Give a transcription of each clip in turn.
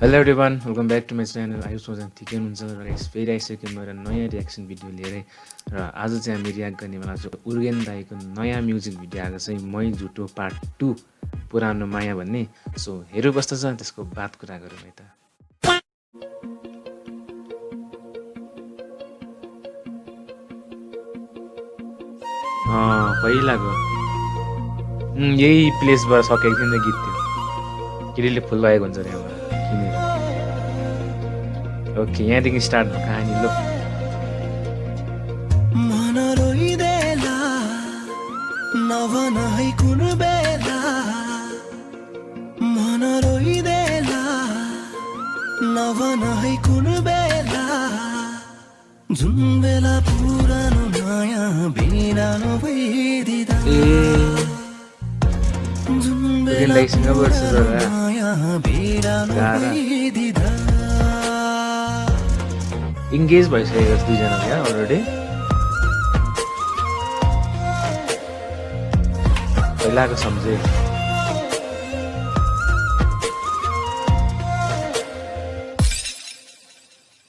Hello everyone, welcome back to my channel. आयु सोच्दा ठिकै हुनुहुन्छ र फेरि आइसक्यो मेरो नयाँ रियाक्सन भिडियो लिएरै। र आज चाहिँ हामी रियाक्ट गर्नेवाला छ उर्गेन दाईको नयाँ म्युजिक भिडियो आएको छ मै झुटो पार्ट 2 पुरानो माया भन्ने। सो हेरौँ कस्तो छ, त्यसको बात कुरा गरौँ है त। पहिलाको यही प्लेसबाट सकेको थियो नि त गीत थियो। केटीले फुल भएको हुन्छ अरे यहाँ किनेर। ओके, यहाँदेखि स्टार्ट भयो कहानी। लो मन रोइदेला नभनै कुन बेला, मन रोइदेला नभनै कुन बेला, जुन बेला पुरानो माया बिरानो भइदिँदा, जुन बेला माया बिरानो भइदिँदा। इङ्गेज भइसकेको छ दुईजना क्या अलरेडी। पहिलाको सम्झे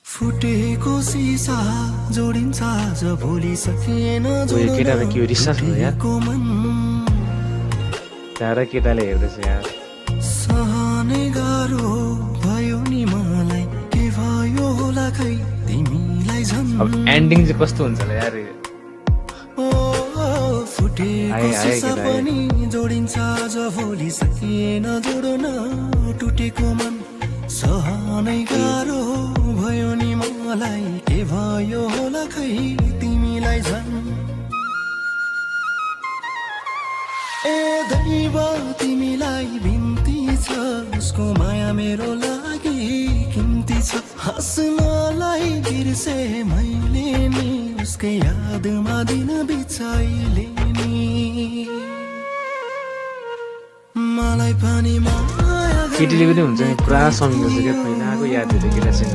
फुटेको सिसा जोडिन्छ आज भोलि सकिएन केटा त के रिसार्च भयो यार। तारा केटाले हेर्दैछ यार। सहने गाह्रो भयो नि मलाई, के भयो होला खै तिमीलाई झन्। अब एन्डिङ चाहिँ कस्तो हुन्छ होला यार। फुटेको सिसा पनि जोडिन्छ आज भोलि सकिएन जोड्न, टुटेको मन सहनै गाह्रो भयो नि मलाई, के भयो होला खै तिमीलाई झन्। ए दैव तिमीलाई बिन्ती छ, उसको माया मेरो लागि किम्ती छ। हाँस्नलाई बिर्से मैले नि, उसकै यादमा दिन बिचाइले नि। मलाई पनि माया केटीले पनि हुन्छ नि पुरा सम्झिन्छ क्या पहिलाको यादहरू केटासँग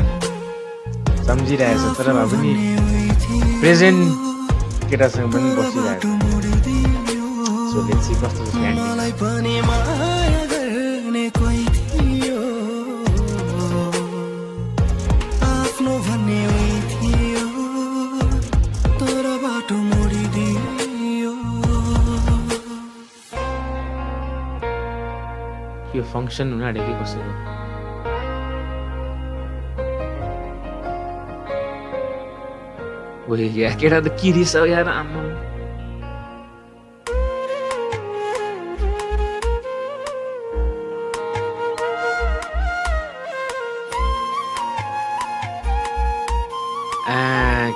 सम्झिरहेछ, तर भए पनि प्रेजेन्ट केटासँग पनि बसिरहेछ। सो लेट्स सी कस्तो छ एन्डिङ। मलाई पनि माया गर्ने कोही थियो, आफ्नो भन्ने उही थियो, तर बाटो मोडिदियो। यो फङ्सन हुन आँट्यो कि कसैको। ओए यार केटा त के रिस हो यार आम्मा।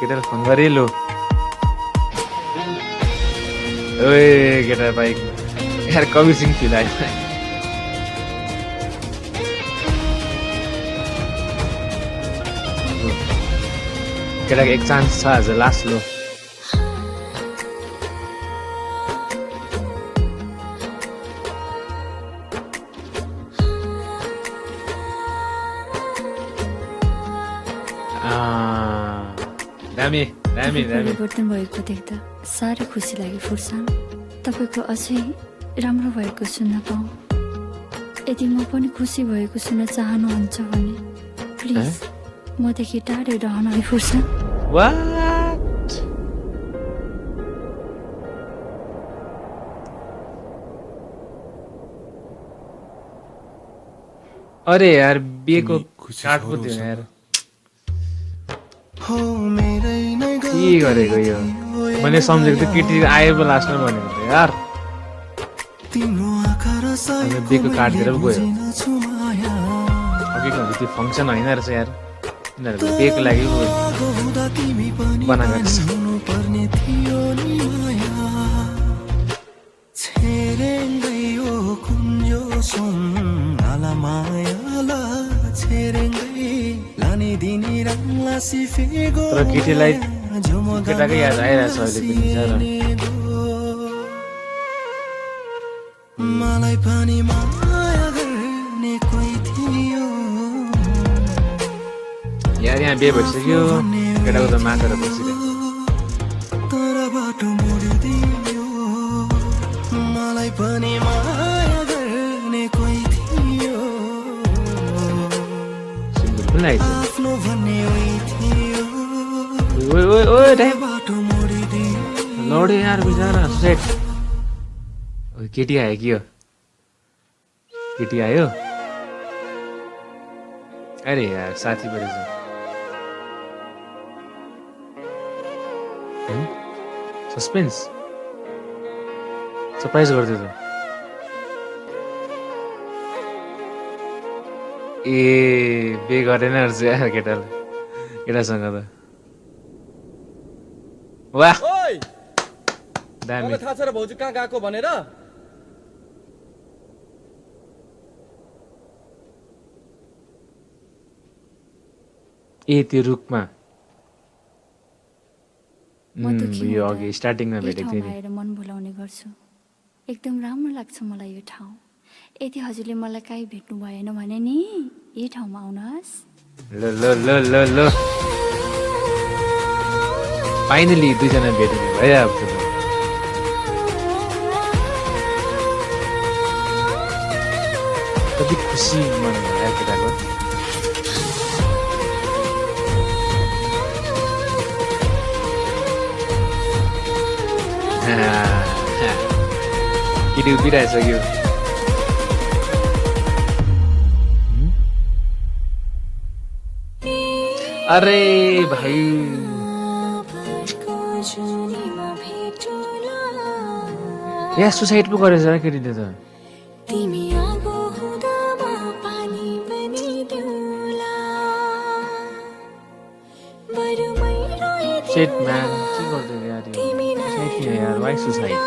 केटाले फोन गरे लो। ओए केटा बाइक यार कबिर सिंह फिल आयो। केटाको एक चान्स छ आज लास्ट लो। परिवर्तन भएको देख्दा साह्रै खुसी लाग्यो फुर्सान। तपाईँको अझै राम्रो भएको सुन्न पाऊँ। यदि म पनि खुसी भएको सुन्न चाहनुहुन्छ भने प्लिज मदेखि टाढै रहन है फुर्सान। अरे यार बिहेको कार्ड पो थियो यार। के गरेको यो मैले सम्झेको त केटी आयो पो लास्टमा भनेको त यार। बिहेको कार्ड दिएर पो गयो। अघिको त्यो फङ्सन होइन रहेछ यार, यिनीहरूको बिहेको लागि बनाएको रहेछ। तर केटीलाई केटाकै याद आइरहेछ अहिले पनि। मलाई पनि माया गर्ने कोही थियो यार। यहाँ बिहे भइसक्यो, केटाको त मातेर बसिरहेको। तर बाटो मोडिदियो। मलाई पनि माया गर्ने कोही थियो, कुन लागेको थियो? आफ्नो भन्ने उही थियो ओए ओए ओए टाइम बाटो मोडिदिए लड्यो यार बिचरा सेट। ओए केटी आयो कि हो? केटी आयो? अरे यार साथी परेछ। सस्पेन्स सरप्राइज गरिदियो त। ए बे गरेन रहेछ यार केटाले केटासँग त। वाह ओइ दामी। मलाई थाहा छ र भाउजू कहाँ गएको भनेर ए त्यो रुखमा म दुःखी यो हुँदा अघि स्टार्टिङमा यो भेटेको थिएँ ठाउँमा नि। आएर मन भुलाउने गर्छु। एकदम राम्रो लाग्छ मलाई यो ठाउँ। यदि हजुरले मलाई काहीँ भेट्नु भएन भने नि यही ठाउँमा आउनुहोस्। ल ल ल ल ल फाइनली दुईजना भेट्ने भइहाल्छ त। कति खुसी मन भयो केटाको। केटी उभिरहेछ यो। अरे भाइ यहाँ सुसाइड पो गरेछ र केटीले त। सेट म्यान के गर्दै यार यो? सेट नि यार वाइ सुसाइड?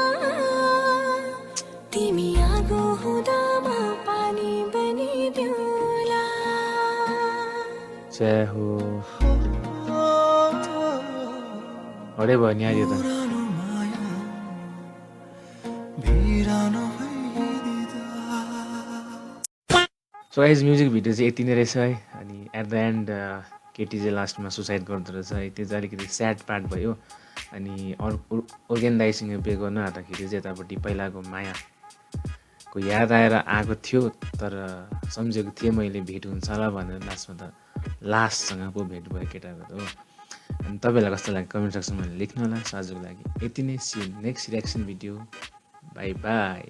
जय हो। हडे भयो नि आज त। पुरानो माया बिरानो भइदिँदा सो गाइज म्युजिक भिडियो चाहिँ यति नै रहेछ है। अनि एट द एन्ड केटी चाहिँ लास्टमा सुसाइड गर्दो रहेछ है। त्यो चाहिँ अलिकति स्याड पार्ट भयो। अनि ओर्गेन दाइसँग पे गर्नु आँट्दाखेरि चाहिँ यतापट्टि पहिलाको मायाको याद आएर आएको थियो। तर सम्झेको थिएँ मैले भेट हुन्छ होला भनेर लास्टमा त लास्टसँग पो भेट भयो केटाको त हो। अनि तपाईँलाई कस्तो लाग्यो कमेन्ट सेक्सनमा लेख्नु होला। आजको लागि यति नै। See next reaction video. Bye by.